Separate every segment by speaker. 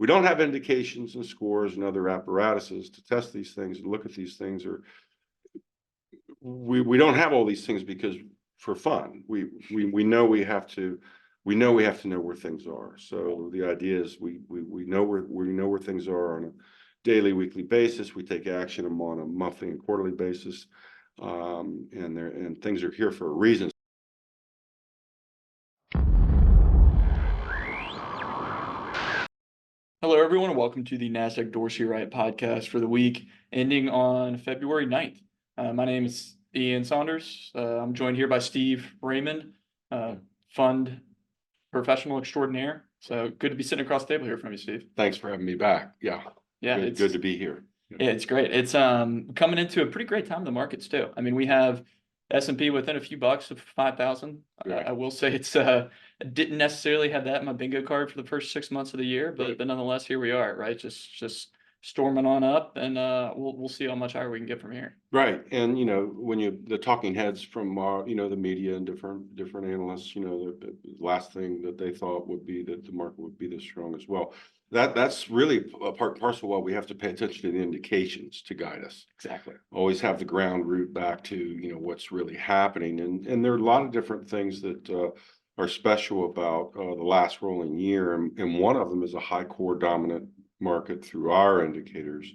Speaker 1: we don't have indications and scores and other apparatuses to test these things and look at these things, or we don't have all these things because for fun. We know we have to know where things are. So the idea is we know where things are on a daily, weekly basis. We take action on a monthly and quarterly basis, and things are here for a reason.
Speaker 2: Hello, everyone, and welcome to the Nasdaq Dorsey Wright podcast for the week ending on February 9th. My name is Ian Saunders. I'm joined here by Steve Raymond, fund professional extraordinaire. So good to be sitting across the table here from you, Steve.
Speaker 1: Thanks for having me back. Yeah,
Speaker 2: it's
Speaker 1: good to be here.
Speaker 2: Yeah, it's great. It's coming into a pretty great time in the markets too. I mean, we have S&P within a few bucks of 5,000. I will say it's didn't necessarily have that in my bingo card for the first 6 months of the year, but nonetheless, here we are, right? Just storming on up, and we'll see how much higher we can get from here.
Speaker 1: Right, and when the talking heads from the media and different analysts, the last thing that they thought would be that the market would be this strong as well. That's really a part and parcel. While we have to pay attention to the indications to guide us.
Speaker 2: Exactly.
Speaker 1: Always have the ground root back to what's really happening, and there are a lot of different things that are special about the last rolling year, and one of them is a high core dominant market through our indicators.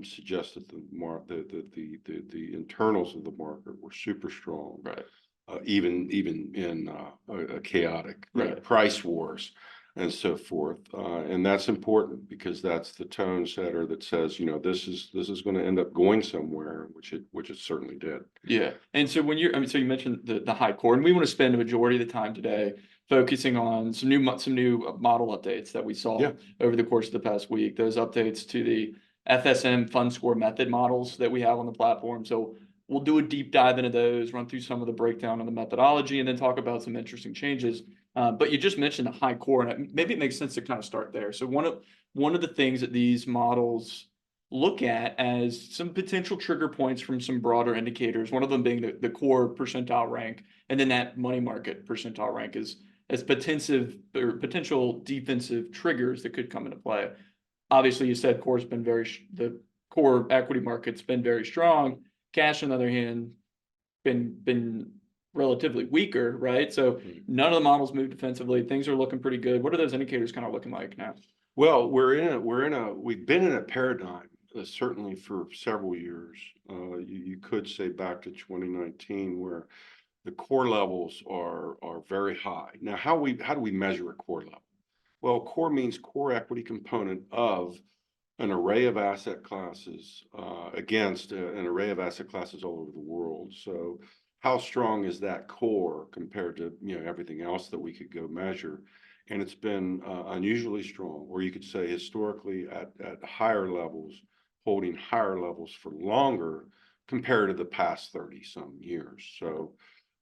Speaker 1: Suggests that the internals of the market were super strong,
Speaker 2: right?
Speaker 1: Even in a chaotic price wars and so forth, and that's important because that's the tone setter that says this is going to end up going somewhere, which it certainly did.
Speaker 2: Yeah, and so so you mentioned the high core, and we want to spend a majority of the time today focusing on some new model updates that we saw over the course of the past week. Those updates to the FSM fund score method models that we have on the platform. So we'll do a deep dive into those, run through some of the breakdown of the methodology, and then talk about some interesting changes. But you just mentioned the high core, and maybe it makes sense to kind of start there. So one of the things that these models look at as some potential trigger points from some broader indicators, one of them being the core percentile rank, and then that money market percentile rank as potential defensive triggers that could come into play. Obviously, you said the core equity market's been very strong. Cash, on the other hand, been relatively weaker, right? So none of the models move defensively. Things are looking pretty good. What are those indicators kind of looking like now?
Speaker 1: Well, we've been in a paradigm certainly for several years. You could say back to 2019, where the core levels are very high. Now, how do we measure a core level? Well, core means core equity component of an array of asset classes against an array of asset classes all over the world. So how strong is that core compared to everything else that we could go measure? And it's been unusually strong, or you could say historically at higher levels, holding higher levels for longer compared to the past 30 some years. So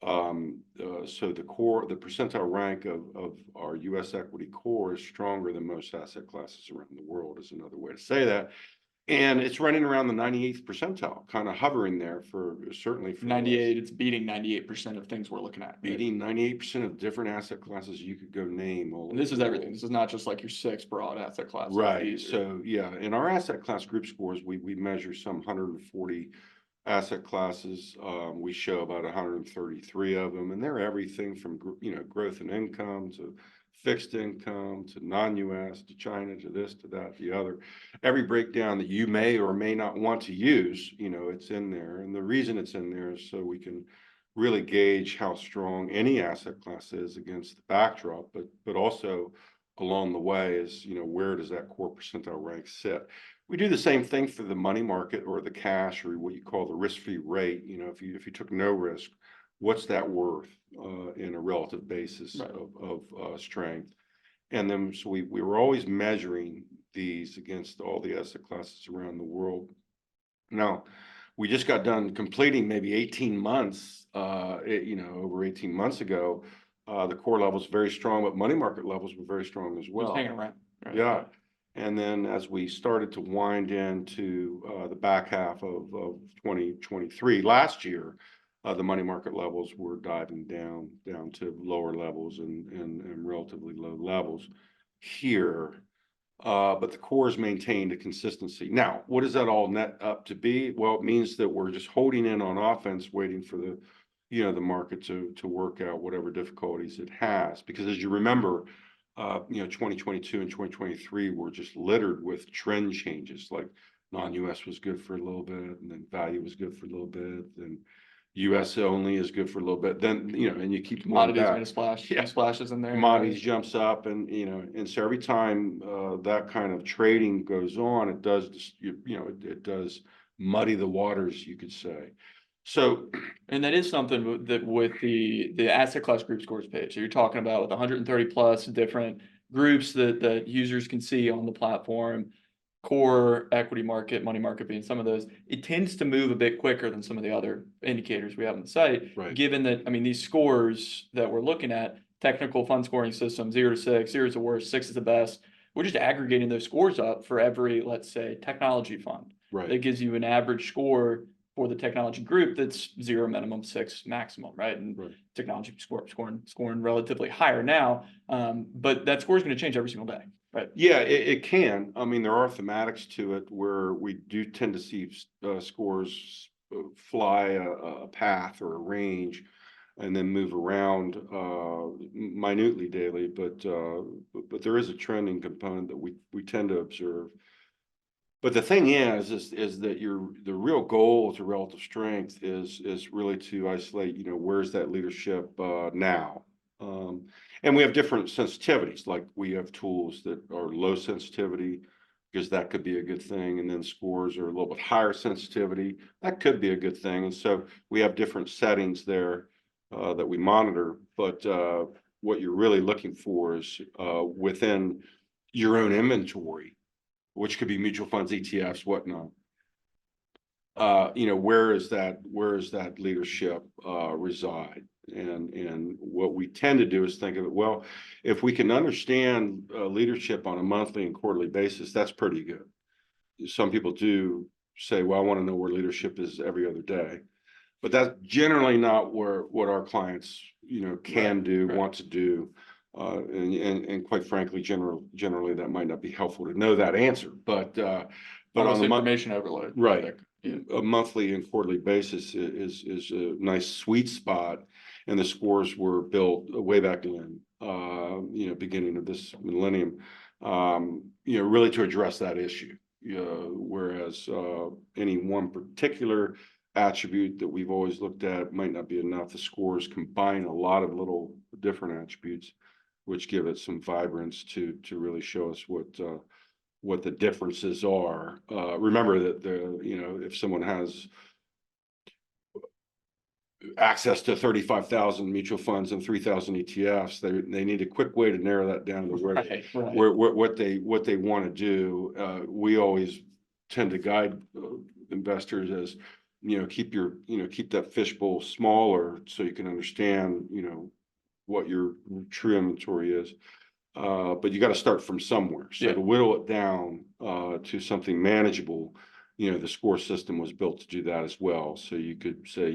Speaker 1: the percentile rank of our U.S. equity core is stronger than most asset classes around the world, is another way to say that. And it's running around the 98th percentile, kind of hovering there certainly for
Speaker 2: 98. It's beating 98% of things we're looking at.
Speaker 1: Beating 98% of different asset classes you could go name.
Speaker 2: And this is everything. This is not just like your 6 broad asset classes.
Speaker 1: Right. So yeah, in our asset class group scores, we measure some 140 asset classes. We show about 133 of them, and they're everything from growth and income to fixed income to non-US to China to this to that the other. Every breakdown that you may or may not want to use, it's in there, and the reason it's in there is so we can really gauge how strong any asset class is against the backdrop, but also along the way is where does that core percentile rank sit. We do the same thing for the money market or the cash, or what you call the risk-free rate. If you took no risk, what's that worth in a relative basis of strength? And then so we were always measuring these against all the asset classes around the world. Now, we just got done completing maybe 18 months, over 18 months ago. The core levels very strong, but money market levels were very strong as well.
Speaker 2: Just hanging around. Right?
Speaker 1: Yeah. And then as we started to wind into the back half of 2023, last year, the money market levels were diving down to lower levels and relatively low levels. Here, But the core has maintained a consistency. Now, what does that all net up to be? Well, it means that we're just holding in on offense, waiting for the, the market to work out whatever difficulties it has. Because as you remember, 2022 and 2023 were just littered with trend changes. Like non-US was good for a little bit, and then value was good for a little bit, and US only is good for a little bit. Then, and you keep going
Speaker 2: Commodities
Speaker 1: back.
Speaker 2: made a splash,
Speaker 1: Yeah.
Speaker 2: splashes in there.
Speaker 1: Commodities
Speaker 2: Right?
Speaker 1: jumps up, and and so every time that kind of trading goes on, it does it does muddy the waters, you could say. So,
Speaker 2: And that is something that with the asset class group scores page, so you're talking about with 130 plus different groups that users can see on the platform, core, equity market, money market being some of those, it tends to move a bit quicker than some of the other indicators we have on the site.
Speaker 1: Right.
Speaker 2: Given that, I mean, these scores that we're looking at, technical fund scoring system, 0 to 6, 0 is the worst, 6 is the best. We're just aggregating those scores up for every, let's say, technology fund.
Speaker 1: right.
Speaker 2: That gives you an average score for the technology group that's 0 minimum, 6 maximum, right? And
Speaker 1: Right.
Speaker 2: technology scoring relatively higher now, but that score is going to change every single day, right?
Speaker 1: Yeah, it can. I mean, there are thematics to it where we do tend to see scores fly a path or a range and then move around minutely daily. But there is a trending component that we tend to observe. But the thing is that the real goal to relative strength is really to isolate, where's that leadership now? And we have different sensitivities, like we have tools that are low sensitivity, because that could be a good thing. And then scores are a little bit higher sensitivity. That could be a good thing. And so we have different settings there that we monitor. But what you're really looking for is within your own inventory, which could be mutual funds, ETFs, whatnot. Where is that leadership reside? And what we tend to do is think of it, well, if we can understand leadership on a monthly and quarterly basis, that's pretty good. Some people do say, well, I want to know where leadership is every other day, but that's generally not what our clients, can do, want to do. And quite frankly, generally that might not be helpful to know that answer, but
Speaker 2: Almost
Speaker 1: on the
Speaker 2: information overload.
Speaker 1: right,
Speaker 2: Yeah.
Speaker 1: a monthly and quarterly basis is a nice sweet spot, and the scores were built way back when, beginning of this millennium, really to address that issue. Whereas any one particular attribute that we've always looked at might not be enough. The scores combine a lot of little different attributes, which give it some vibrance to really show us what the differences are. Remember that if someone has access to 35,000 mutual funds and 3,000 ETFs, they need a quick way to narrow that down to
Speaker 2: Right.
Speaker 1: what they want to do. We always tend to guide investors as, keep that fishbowl smaller so you can understand, what your true inventory is. But you got to start from somewhere. So to whittle it down to something manageable, the score system was built to do that as well. So you could say,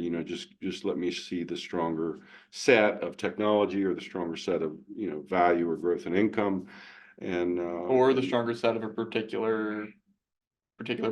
Speaker 1: just let me see the stronger set of technology or the stronger set of, value or growth and income, and
Speaker 2: or the stronger set of a particular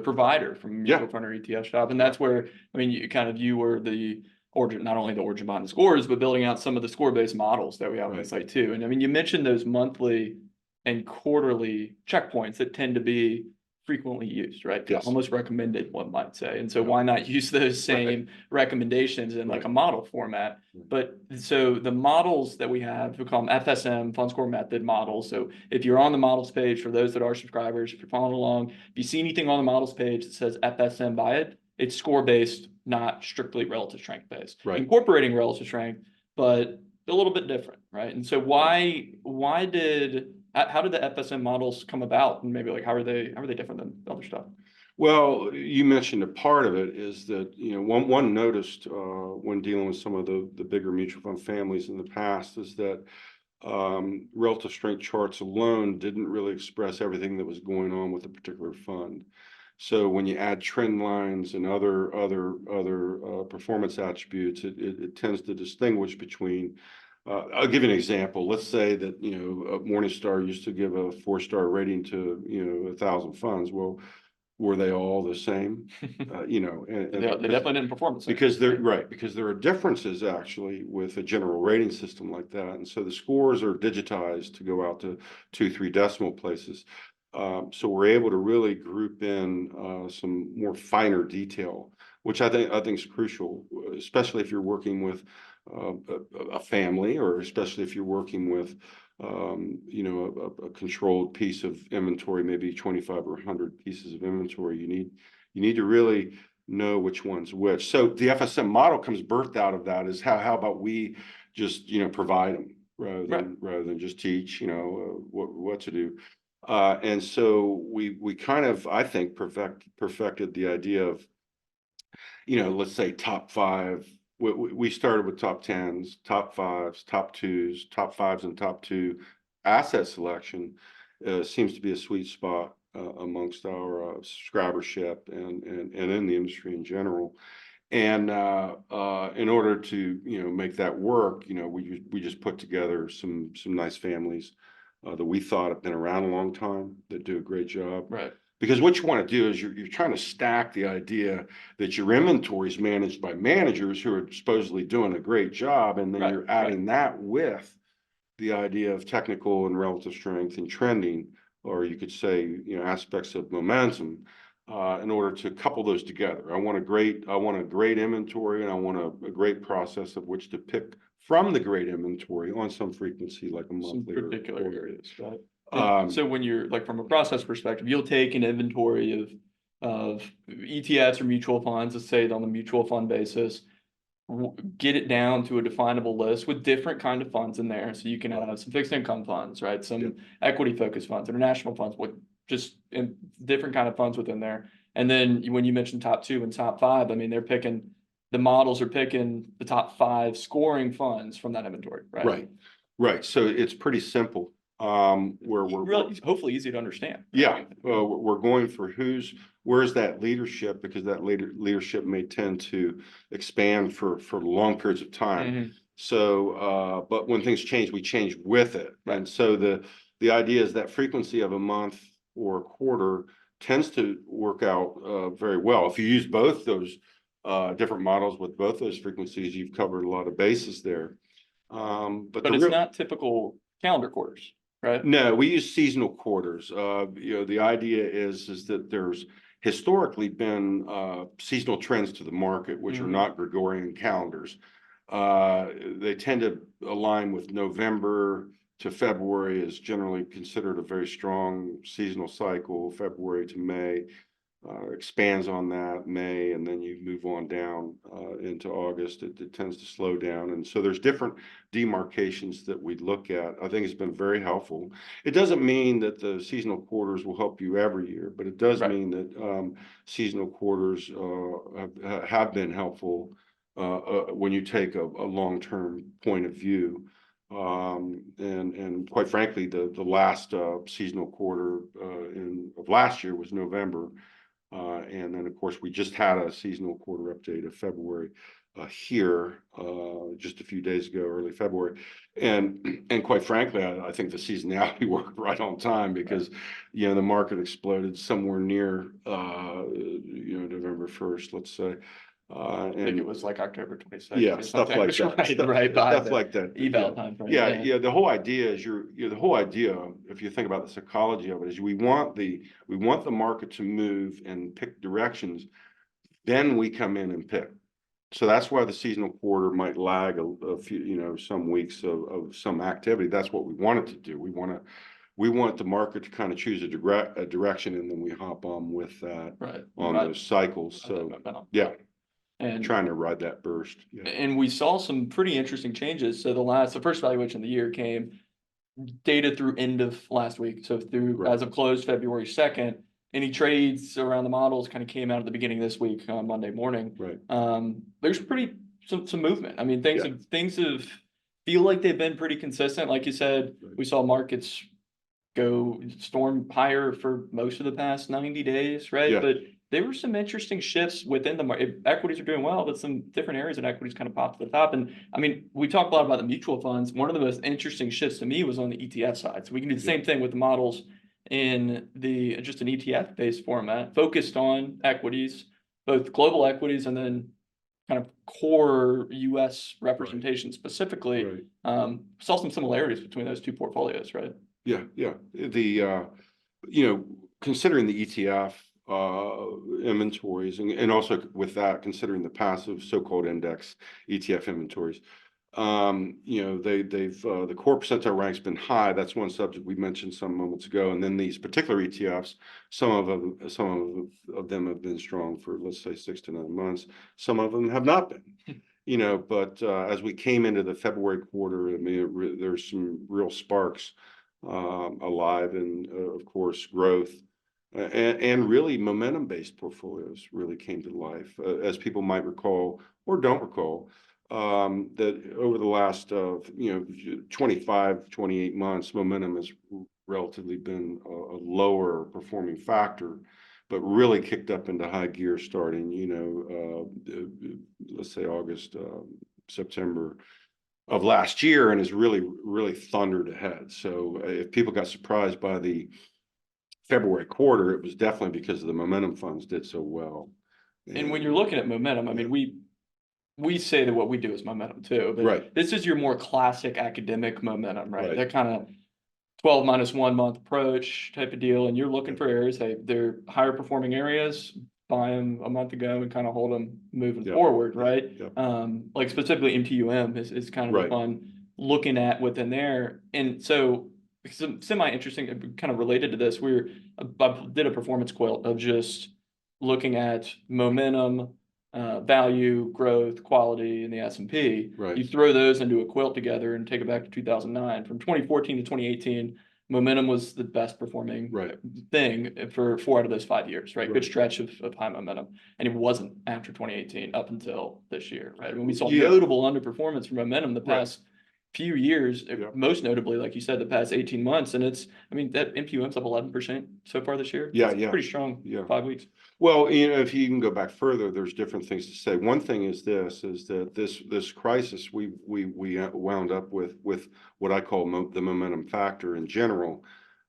Speaker 2: provider from mutual fund or ETF shop. And that's where, I mean, you were the origin, not only the origin behind the scores, but building out some of the score-based models that we have on the site too. And I mean, you mentioned those monthly and quarterly checkpoints that tend to be frequently used, right?
Speaker 1: Yes.
Speaker 2: Almost recommended, one might say. And so why not use those same recommendations in like a model format? But so the models that we have, we call them FSM, Fund Score Method models. So if you're on the models page, for those that are subscribers, if you're following along, if you see anything on the models page that says FSM by it, it's score-based, not strictly relative strength based.
Speaker 1: Right.
Speaker 2: Incorporating relative strength, but a little bit different, right? And so how did the FSM models come about, and maybe like how are they different than other stuff?
Speaker 1: Well, you mentioned a part of it is that, one noticed when dealing with some of the bigger mutual fund families in the past is that relative strength charts alone didn't really express everything that was going on with a particular fund. So when you add trend lines and other performance attributes, it tends to distinguish between I'll give you an example. Let's say that, Morningstar used to give a 4-star rating to, 1,000 funds. Well, were they all the same?
Speaker 2: They definitely didn't perform the same.
Speaker 1: Because there are differences actually with a general rating system like that. And so the scores are digitized to go out to 2-3 decimal places. So we're able to really group in some more finer detail, which I think is crucial, especially if you're working with a family, or especially if you're working with a controlled piece of inventory, maybe 25 or 100 pieces of inventory. You need to really know which one's which. So the FSM model comes birthed out of that, is how about we just provide them rather than just teach what to do. And so we kind of, I think, perfected the idea of, let's say top 5. We started with top 10s, top 5s, top 2s, top 5s, and top 2. Asset selection seems to be a sweet spot amongst our subscribership and in the industry in general. And in order to make that work, we just put together some nice families that we thought have been around a long time, that do a great job.
Speaker 2: Right.
Speaker 1: Because what you want to do is you're trying to stack the idea that your inventory is managed by managers who are supposedly doing a great job, and then you're adding that with the idea of technical and relative strength and trending, or you could say aspects of momentum, in order to couple those together. I want a great inventory, and I want a great process of which to pick from the great inventory on some frequency, like a monthly
Speaker 2: some particular
Speaker 1: or
Speaker 2: areas, right? So when you're like, from a process perspective, you'll take an inventory of ETFs or mutual funds, let's say on the mutual fund basis, get it down to a definable list with different kind of funds in there. So you can have some fixed income funds, right? Some equity focused funds, international funds, just in different kind of funds within there. And then when you mentioned top 2 and top 5, I mean, the models are picking the top 5 scoring funds from that inventory, right?
Speaker 1: Right. So it's pretty simple. We're
Speaker 2: really hopefully easy to understand.
Speaker 1: Yeah, we're going for where's that leadership, because that leadership may tend to expand for long periods of time.
Speaker 2: Mm-hmm.
Speaker 1: So, but when things change, we change with it.
Speaker 2: Right.
Speaker 1: And so the idea is that frequency of a month or a quarter tends to work out very well. If you use both those different models with both those frequencies, you've covered a lot of bases there. But
Speaker 2: it's not typical calendar quarters, right?
Speaker 1: No, we use seasonal quarters. The idea is that there's historically been seasonal trends to the market, which are not Gregorian calendars. They tend to align with November to February is generally considered a very strong seasonal cycle. February to May expands on that, May, and then you move on down into August. It tends to slow down. And so there's different demarcations that we look at. I think it's been very helpful. It doesn't mean that the seasonal quarters will help you every year, but it does mean that seasonal quarters have been helpful when you take a long-term point of view. And quite frankly, the last seasonal quarter of last year was November. And then, of course, we just had a seasonal quarter update of February here just a few days ago, early February. And quite frankly, I think the seasonality worked right on time, because the market exploded somewhere near November 1st, let's say.
Speaker 2: I think it was like October 26th.
Speaker 1: Yeah, stuff like that. Stuff like that.
Speaker 2: Eval time frame.
Speaker 1: Yeah. The whole idea is the whole idea, if you think about the psychology of it, is we want the market to move and pick directions, then we come in and pick. So that's why the seasonal quarter might lag a few, some weeks of some activity. That's what we want it to do. We want the market to kind of choose a direction, and then we hop on with that on those cycles. So yeah. And trying to ride that burst. Yeah.
Speaker 2: And we saw some pretty interesting changes. So the first valuation of the year came data through end of last week. So through as of close February 2nd, any trades around the models kind of came out at the beginning of this week on Monday morning.
Speaker 1: Right.
Speaker 2: There's some movement. I mean, things have feel like they've been pretty consistent. Like you said, we saw markets go storm higher for most of the past 90 days, right?
Speaker 1: Yeah.
Speaker 2: But there were some interesting shifts within the market. Equities are doing well, but some different areas in equities kind of popped to the top. And I mean, we talked a lot about the mutual funds. One of the most interesting shifts to me was on the ETF side. So we can do the same thing with the models in the just an ETF based format, focused on equities, both global equities and then kind of core US representation specifically.
Speaker 1: Right.
Speaker 2: Saw some similarities between those two portfolios, right?
Speaker 1: Yeah, yeah. Considering the ETF inventories and also with that, considering the passive so-called index ETF inventories, they've the core percentile rank's been high. That's one subject we mentioned some moments ago. And then these particular ETFs, some of them have been strong for, let's say, 6 to 9 months. Some of them have not been. But as we came into the February quarter, I mean, there's some real sparks alive, and of course growth and really momentum-based portfolios really came to life, as people might recall or don't recall, that over the last 25, 28 months, momentum has relatively been a lower performing factor, but really kicked up into high gear starting, let's say August, September of last year, and has really thundered ahead. So if people got surprised by the February quarter, it was definitely because of the momentum funds did so well.
Speaker 2: And when you're looking at momentum, I mean, we say that what we do is momentum too, but
Speaker 1: Right.
Speaker 2: this is your more classic academic momentum, right?
Speaker 1: Right.
Speaker 2: That kind of 12 minus 1 month approach type of deal. And you're looking for areas, hey, they're higher performing areas, buy them a month ago and kind of hold them moving forward, right? Like specifically MTUM is kind of the fun looking at within there. And so some semi-interesting, kind of related to this, I did a performance quilt of just looking at momentum, value, growth, quality in the S&P.
Speaker 1: Right.
Speaker 2: You throw those into a quilt together and take it back to 2009. From 2014 to 2018, momentum was the best performing thing for 4 out of those 5 years, right? Good stretch of high momentum. And it wasn't after 2018 up until this year, right? When we saw notable underperformance for momentum the past few years, most notably, like you said, the past 18 months. And that MPUM's up 11% so far this year.
Speaker 1: Yeah,
Speaker 2: It's pretty strong. 5 weeks.
Speaker 1: Well, if you can go back further, there's different things to say. One thing is that this crisis we wound up with what I call the momentum factor in general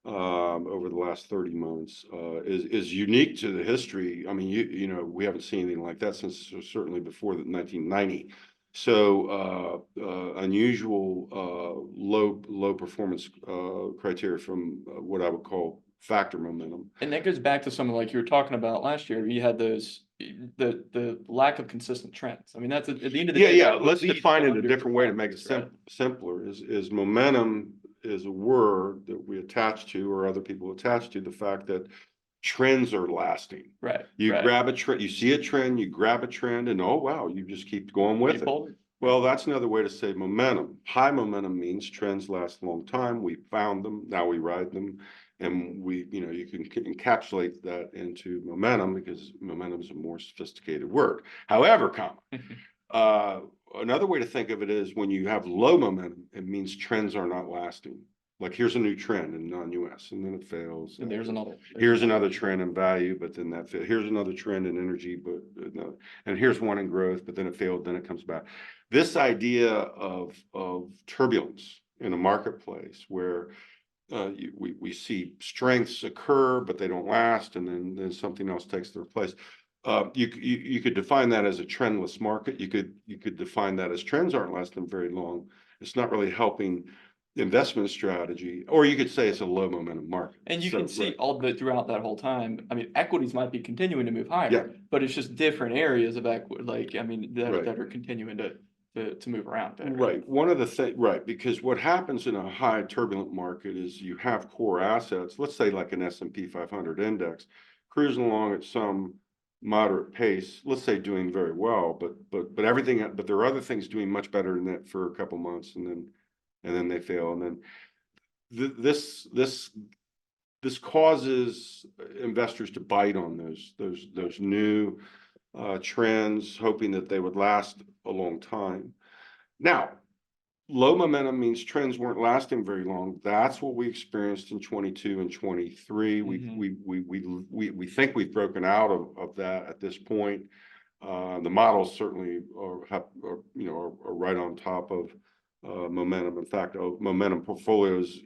Speaker 1: over the last 30 months is unique to the history. I mean, we haven't seen anything like that since certainly before the 1990. So unusual low performance criteria from what I would call factor momentum.
Speaker 2: And that goes back to something like you were talking about last year. You had the lack of consistent trends. I mean, that's at the end of the day.
Speaker 1: Yeah. Let's define it a different way to make it simpler. Is momentum is a word that we attach to, or other people attach to, the fact that trends are lasting.
Speaker 2: Right.
Speaker 1: You grab a trend, you see a trend, you grab a trend, and oh wow, you just keep going with it. Well, that's another way to say momentum. High momentum means trends last a long time. We found them, now we ride them. And you can encapsulate that into momentum, because momentum is a more sophisticated word. However, another way to think of it is when you have low momentum, it means trends are not lasting. Like here's a new trend in non-US, and then it fails.
Speaker 2: And
Speaker 1: here's another trend in value, but then that fails. Here's another trend in energy, but and here's one in growth, but then it failed, then it comes back. This idea of turbulence in a marketplace where we see strengths occur, but they don't last, and then something else takes their place. You could define that as a trendless market. You could define that as trends aren't lasting very long. It's not really helping investment strategy, or you could say it's a low momentum market.
Speaker 2: And you can see throughout that whole time. I mean, equities might be continuing to move higher, but it's just different areas of equity, that are continuing to move around.
Speaker 1: Right. One of the things, because what happens in a high turbulent market is you have core assets, let's say like an S&P 500 index, cruising along at some moderate pace, let's say doing very well, but there are other things doing much better than that for a couple months, and then they fail, and then this causes investors to bite on those new trends, hoping that they would last a long time. Now, low momentum means trends weren't lasting very long. That's what we experienced in 22 and 23. We think we've broken out of that at this point. The models certainly are right on top of momentum. In fact, momentum portfolios,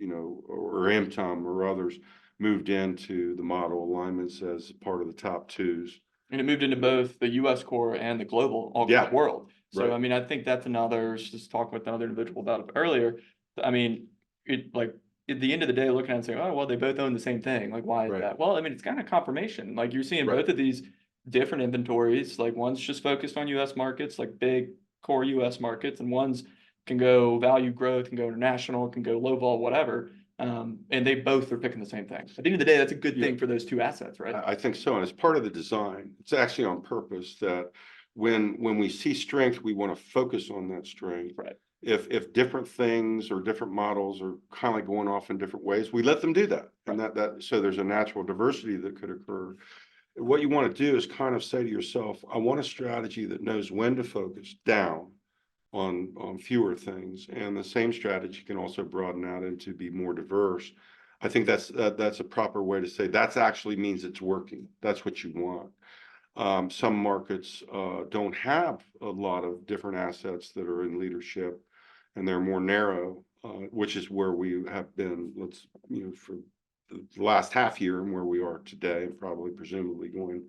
Speaker 1: or MTOM or others moved into the model alignments as part of the top twos.
Speaker 2: And it moved into both the US core and the global all
Speaker 1: Yeah.
Speaker 2: world. So,
Speaker 1: Right.
Speaker 2: I mean, I think that's another, just talking with another individual about it earlier. I mean, like at the end of the day, looking at it and saying, oh, well, they both own the same thing. Like, why is
Speaker 1: Right.
Speaker 2: that? Well, I mean, it's kind of confirmation. Like you're seeing
Speaker 1: Right.
Speaker 2: both of these different inventories. Like one's just focused on US markets, like big core US markets, and one's can go value growth, can go international, can go low vol, whatever. And they both are picking the same thing. At the end of the day, that's a good thing for those two assets, right?
Speaker 1: I think so, and it's part of the design. It's actually on purpose that when we see strength, we want to focus on that strength.
Speaker 2: Right.
Speaker 1: If different things or different models are kind of like going off in different ways, we let them do that, and that so there's a natural diversity that could occur. What you want to do is kind of say to yourself, I want a strategy that knows when to focus down on fewer things, and the same strategy can also broaden out into be more diverse. I think that's a proper way to say that's actually means it's working. That's what you want. Some markets don't have a lot of different assets that are in leadership, and they're more narrow, which is where we have been. For the last half year and where we are today, and probably presumably going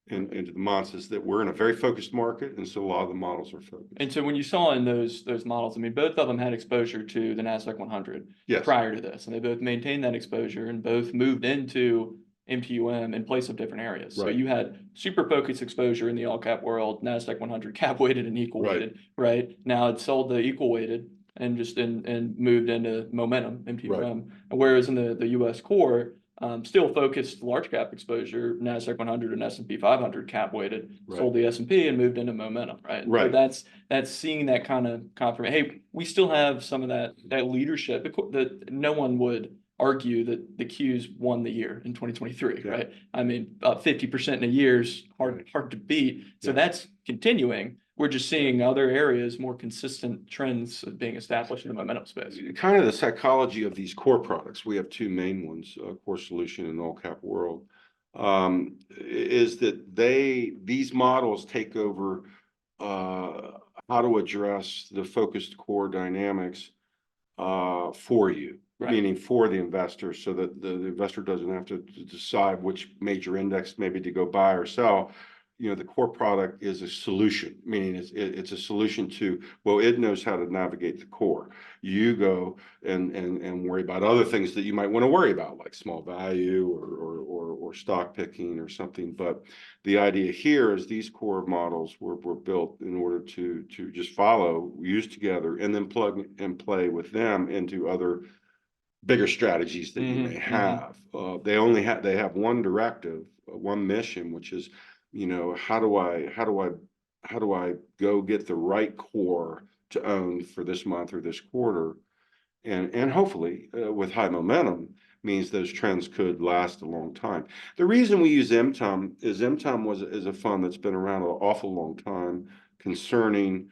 Speaker 1: into the months, is that we're in a very focused market, and so a lot of the models are focused.
Speaker 2: And so when you saw in those models, I mean, both of them had exposure to the Nasdaq 100
Speaker 1: Yes.
Speaker 2: prior to this, and they both maintained that exposure and both moved into MTUM in place of different areas. So
Speaker 1: Right.
Speaker 2: you had super focused exposure in the all cap world, Nasdaq 100 cap weighted and equal
Speaker 1: Right.
Speaker 2: weighted, right? Now it's sold the equal weighted and just and moved into momentum MTUM. Whereas in the US core, still focused large cap exposure, Nasdaq 100 and S&P 500 cap weighted,
Speaker 1: Right.
Speaker 2: sold the S&P and moved into momentum, right?
Speaker 1: Right.
Speaker 2: So that's seeing that kind of confirmation. Hey, we still have some of that leadership that no one would argue that the Qs won the year in 2023,
Speaker 1: Yeah.
Speaker 2: right? I mean, 50% in a year is hard to beat. So
Speaker 1: Yeah.
Speaker 2: that's continuing. We're just seeing other areas, more consistent trends being established in the momentum space.
Speaker 1: Kind of the psychology of these core products. We have two main ones, Core Solution and All Cap World, is that these models take over how to address the focused core dynamics for you. Right. Meaning for the investor, so that the investor doesn't have to decide which major index maybe to go buy or sell. The core product is a solution, meaning it's a solution to, well, it knows how to navigate the core. You go and worry about other things that you might want to worry about, like small value or stock picking or something. But the idea here is these core models were built in order to just follow, use together, and then plug and play with them into other bigger strategies that you may have. They have one directive, one mission, which is, how do I go get the right core to own for this month or this quarter, and hopefully with high momentum means those trends could last a long time. The reason we use MTOM is a fund that's been around an awful long time concerning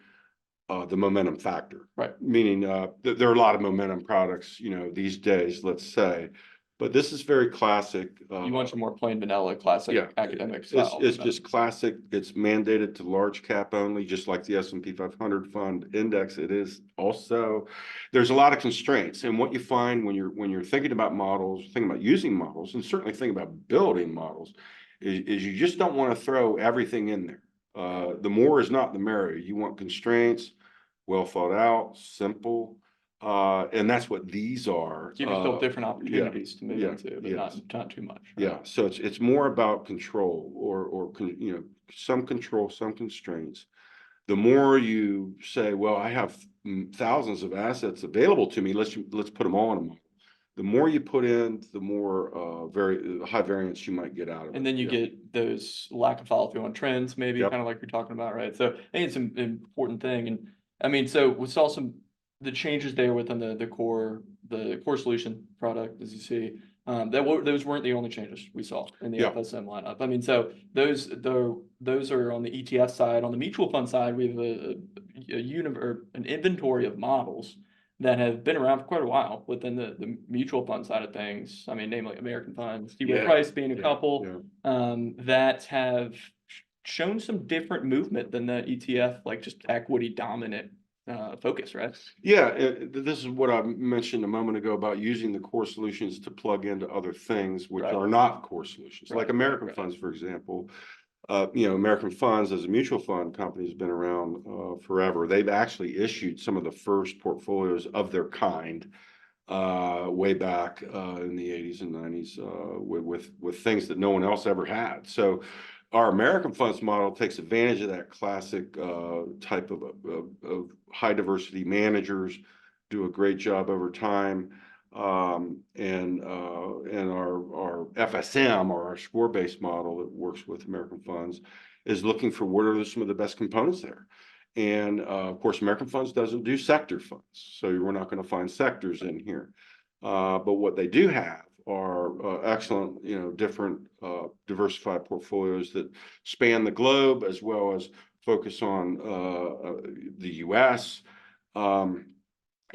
Speaker 1: the momentum factor,
Speaker 2: right?
Speaker 1: Meaning there are a lot of momentum products, these days, let's say, but this is very classic.
Speaker 2: You want some more plain vanilla classic academic style.
Speaker 1: It's just classic. It's mandated to large cap only, just like the S&P 500 fund index. It is also, there's a lot of constraints, and what you find when you're thinking about models, thinking about using models, and certainly thinking about building models, is you just don't want to throw everything in there. The more is not the merrier. You want constraints, well thought out, simple, and that's what these are.
Speaker 2: Give yourself different opportunities to move into, but not too much.
Speaker 1: Right? Yeah, so it's more about control or some control, some constraints. The more you say, well, I have thousands of assets available to me, let's put them all in a model. The more you put in, the more very high variance you might get out of it.
Speaker 2: And then you get those lack of follow through on trends, maybe kind of like you're talking about, right? So I think it's an important thing. And I mean, so we saw the changes there within the core solution product, as you see. Those weren't the only changes we saw in the FSM lineup. I mean, so those are on the ETF side. On the mutual fund side, we have or an inventory of models that have been around for quite a while within the mutual fund side of things. I mean, namely American funds, T. Rowe Price being a couple, that have shown some different movement than the ETF, like just equity dominant focus, right?
Speaker 1: Yeah, this is what I mentioned a moment ago about using the core solutions to plug into other things which are not core solutions, like American funds, for example. American Funds as a mutual fund company has been around forever. They've actually issued some of the first portfolios of their kind way back in the 80s and 90s with things that no one else ever had. So our American Funds model takes advantage of that classic type of high diversity managers, do a great job over time. And our FSM, or our score-based model that works with American Funds, is looking for what are some of the best components there. And of course, American Funds doesn't do sector funds, so we're not going to find sectors in here. But what they do have are excellent, different diversified portfolios that span the globe, as well as focus on the U.S.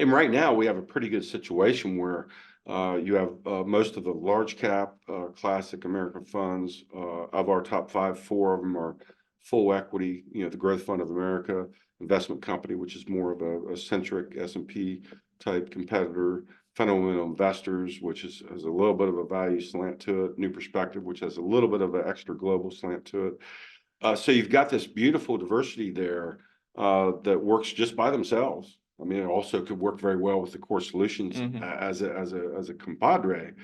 Speaker 1: And right now we have a pretty good situation where you have most of the large cap classic American funds. Of our top 5, 4 of them are full equity, the Growth Fund of America investment company, which is more of a centric S&P type competitor. Fundamental Investors, which has a little bit of a value slant to it. New Perspective, which has a little bit of an extra global slant to it. So you've got this beautiful diversity there that works just by themselves. I mean, it also could work very well with the core solutions as a compadre.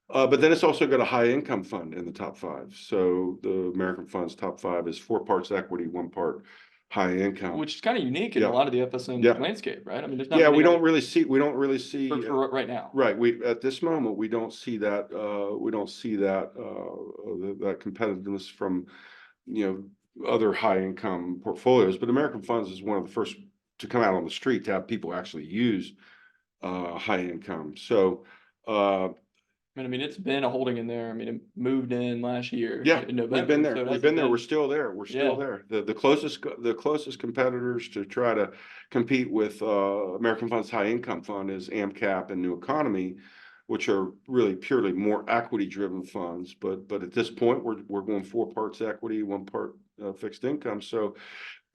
Speaker 1: But then it's also got a high income fund in the top 5. So the American Funds top 5 is 4 parts equity, 1 part high income,
Speaker 2: which is kind of unique in a lot of the FSM landscape, right? I mean, there's not
Speaker 1: we don't really see
Speaker 2: for right now.
Speaker 1: Right. We at this moment we don't see that that competitiveness from other high income portfolios. But American Funds is one of the first to come out on the street to have people actually use high income. So
Speaker 2: I mean, it's been a holding in there. I mean, it moved in last year.
Speaker 1: In November. We've been there. So we've been there. We're still there. We're still there. The closest competitors to try to compete with American Funds High Income Fund is AmCap and New Economy, which are really purely more equity driven funds. But at this point, we're going 4 parts equity, 1 part fixed income. So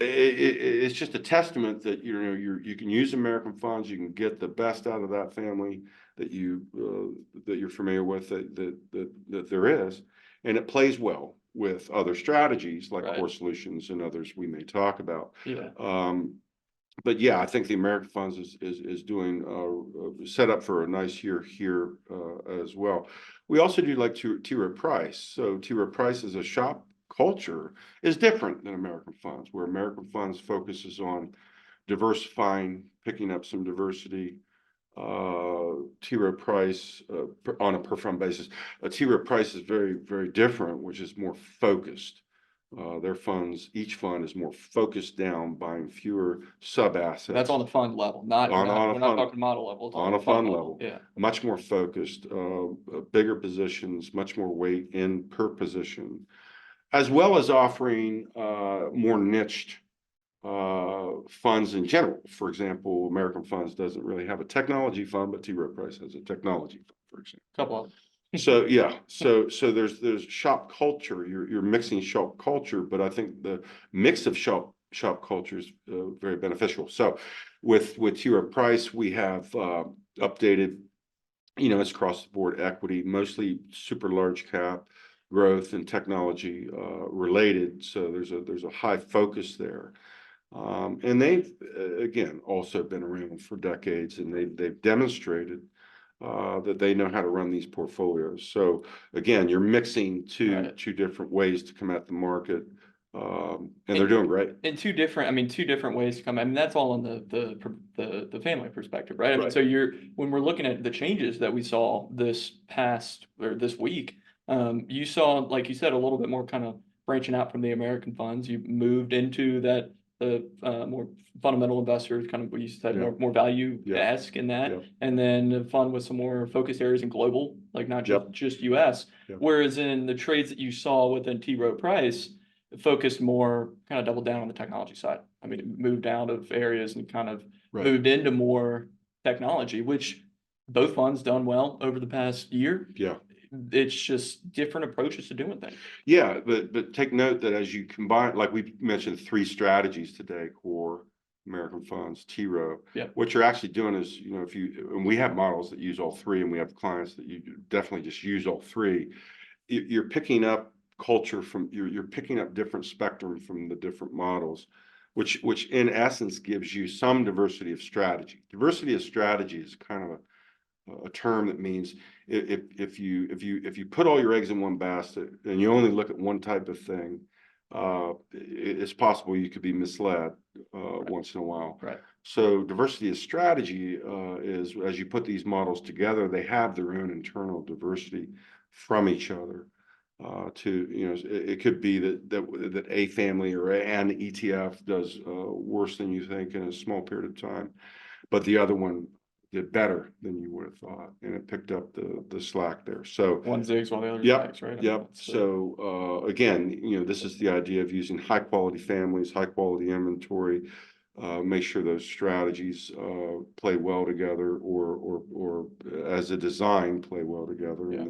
Speaker 1: it's just a testament that you can use American Funds, you can get the best out of that family that you're familiar with that there is, and it plays well with other strategies like core solutions and others we may talk about. But yeah, I think the American Funds is doing set up for a nice year here as well. We also do like T. Rowe Price. So T. Rowe Price is a shop culture is different than American Funds, where American Funds focuses on diversifying, picking up some diversity. T. Rowe Price on a per fund basis. T. Rowe Price is very, very different, which is more focused. Their funds, each fund is more focused down, buying fewer sub assets.
Speaker 2: That's on the fund level, we're not talking model level. It's
Speaker 1: on a fund level.
Speaker 2: Yeah,
Speaker 1: much more focused, bigger positions, much more weight in per position, as well as offering more niched funds in general. For example, American Funds doesn't really have a technology fund, but T. Rowe Price has a technology fund, for example.
Speaker 2: Couple of them.
Speaker 1: So yeah, so there's shop culture. You're mixing shop culture, but I think the mix of shop culture is very beneficial. So with T. Rowe Price, we have updated, it's across the board equity, mostly super large cap, growth and technology related. So there's a high focus there. And they've again also been around for decades, and they've demonstrated that they know how to run these portfolios. So again, you're mixing two different ways to come at the market, and they're doing great.
Speaker 2: And two different ways to come. I mean, that's all in the family perspective, right? I mean, so when we're looking at the changes that we saw this week, you saw, like you said, a little bit more kind of branching out from the American Funds. You moved into the more fundamental investors, kind of what you said, more value-esque in that, and then the fund with some more focus areas in global, like not just US. Whereas in the trades that you saw within T. Rowe Price, focused more, kind of doubled down on the technology side. I mean, it moved out of areas and kind of
Speaker 1: Right.
Speaker 2: moved into more technology, which both funds done well over the past year.
Speaker 1: Yeah.
Speaker 2: It's just different approaches to doing things.
Speaker 1: Yeah, but take note that as you combine, like we mentioned, 3 strategies today: core, American funds, T Rowe.
Speaker 2: Yeah.
Speaker 1: What you're actually doing is, and we have models that use all 3, and we have clients that you definitely just use all 3. You're picking up culture from, you're picking up different spectrum from the different models, which in essence gives you some diversity of strategy. Diversity of strategy is kind of a term that means if you put all your eggs in one basket and you only look at one type of thing, it's possible you could be misled once in a while.
Speaker 2: Right.
Speaker 1: So diversity of strategy is, as you put these models together, they have their own internal diversity from each other. It could be that a family or an ETF does worse than you think in a small period of time, but the other one did better than you would have thought, and it picked up the slack there. So
Speaker 2: one zigs while the other
Speaker 1: Yep,
Speaker 2: zags, right?
Speaker 1: yep. So again, this is the idea of using high quality families, high quality inventory. Make sure those strategies play well together, or as a design play well together,
Speaker 2: Yeah.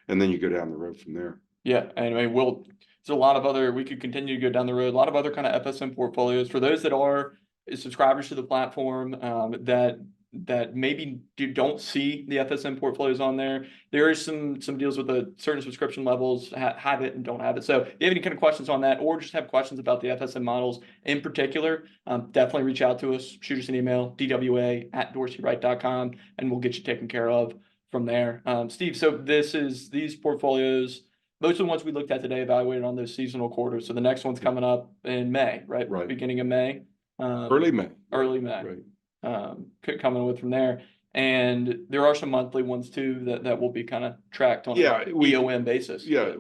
Speaker 1: and then you go down the road from there.
Speaker 2: Yeah, and I mean, there's a lot of other, we could continue to go down the road, a lot of other kind of FSM portfolios for those that are subscribers to the platform, that maybe don't see the FSM portfolios on there. There is some deals with the certain subscription levels, have it and don't have it. So if you have any kind of questions on that, or just have questions about the FSM models in particular, definitely reach out to us, shoot us an email, dwa@dorseyright.com, and we'll get you taken care of from there. Steve, so these portfolios, most of the ones we looked at today evaluated on those seasonal quarters. So the next one's coming up in May, right?
Speaker 1: Right.
Speaker 2: Beginning of May.
Speaker 1: Early May.
Speaker 2: Early May.
Speaker 1: Right.
Speaker 2: Coming with from there. And there are some monthly ones too that will be kind of tracked on
Speaker 1: Yeah,
Speaker 2: an EOM basis.
Speaker 1: Yeah.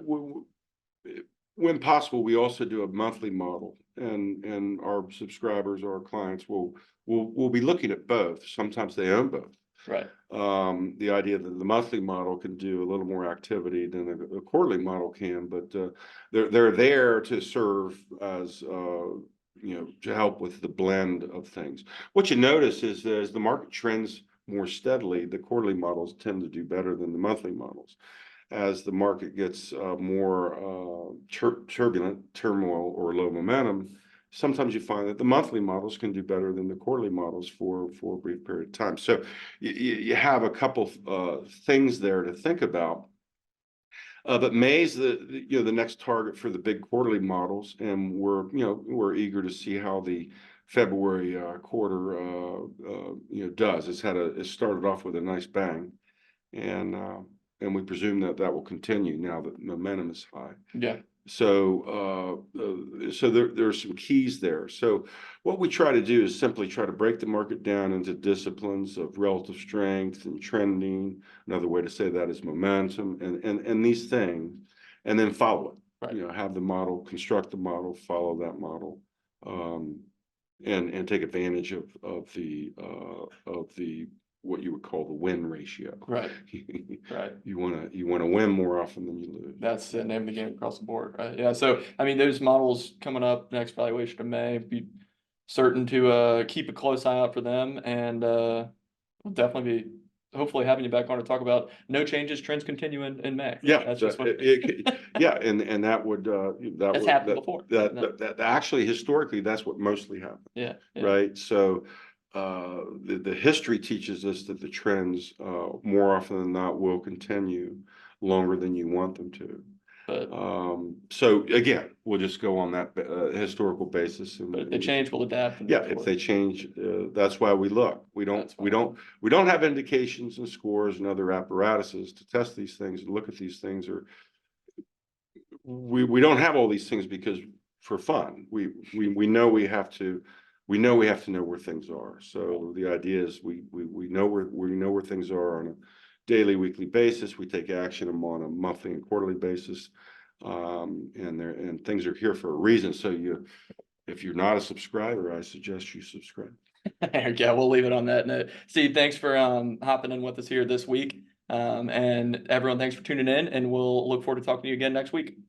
Speaker 1: When possible, we also do a monthly model, and our subscribers, our clients will be looking at both. Sometimes they own both.
Speaker 2: Right.
Speaker 1: The idea that the monthly model can do a little more activity than a quarterly model can, but they're there to serve as to help with the blend of things. What you notice is that as the market trends more steadily, the quarterly models tend to do better than the monthly models. As the market gets more turbulent, turmoil, or low momentum, sometimes you find that the monthly models can do better than the quarterly models for a brief period of time. So you have a couple things there to think about. But May's the next target for the big quarterly models, and we're eager to see how the February quarter does. It started off with a nice bang, and we presume that will continue now that momentum is high.
Speaker 2: Yeah.
Speaker 1: So there are some keys there. So what we try to do is simply try to break the market down into disciplines of relative strength and trending. Another way to say that is momentum and these things, and then follow it.
Speaker 2: Right.
Speaker 1: Have the model, construct the model, follow that model, and take advantage of the what you would call the win ratio.
Speaker 2: Right. Right.
Speaker 1: You want to win more often than you lose.
Speaker 2: That's the name of the game across the board, right? Yeah. So I mean, those models coming up next valuation of May, be certain to keep a close eye out for them, and we'll definitely be hopefully having you back on to talk about no changes, trends continue in May.
Speaker 1: Yeah,
Speaker 2: that's just what
Speaker 1: yeah, and that would
Speaker 2: that's happened before.
Speaker 1: That actually historically that's what mostly happened.
Speaker 2: Yeah.
Speaker 1: Right. So the history teaches us that the trends more often than not will continue longer than you want them to.
Speaker 2: But
Speaker 1: so again, we'll just go on that historical basis.
Speaker 2: But if they change, we'll adapt.
Speaker 1: Yeah, if they change, that's why we look. We don't have indications and scores and other apparatuses to test these things and look at these things, or we don't have all these things because for fun. We know we have to. We know where things are. So the idea is we know where things are on a daily, weekly basis. We take action on a monthly and quarterly basis, and things are here for a reason. So if you're not a subscriber, I suggest you subscribe.
Speaker 2: Yeah, we'll leave it on that note. Steve, thanks for hopping in with us here this week, and everyone, thanks for tuning in, and we'll look forward to talking to you again next week.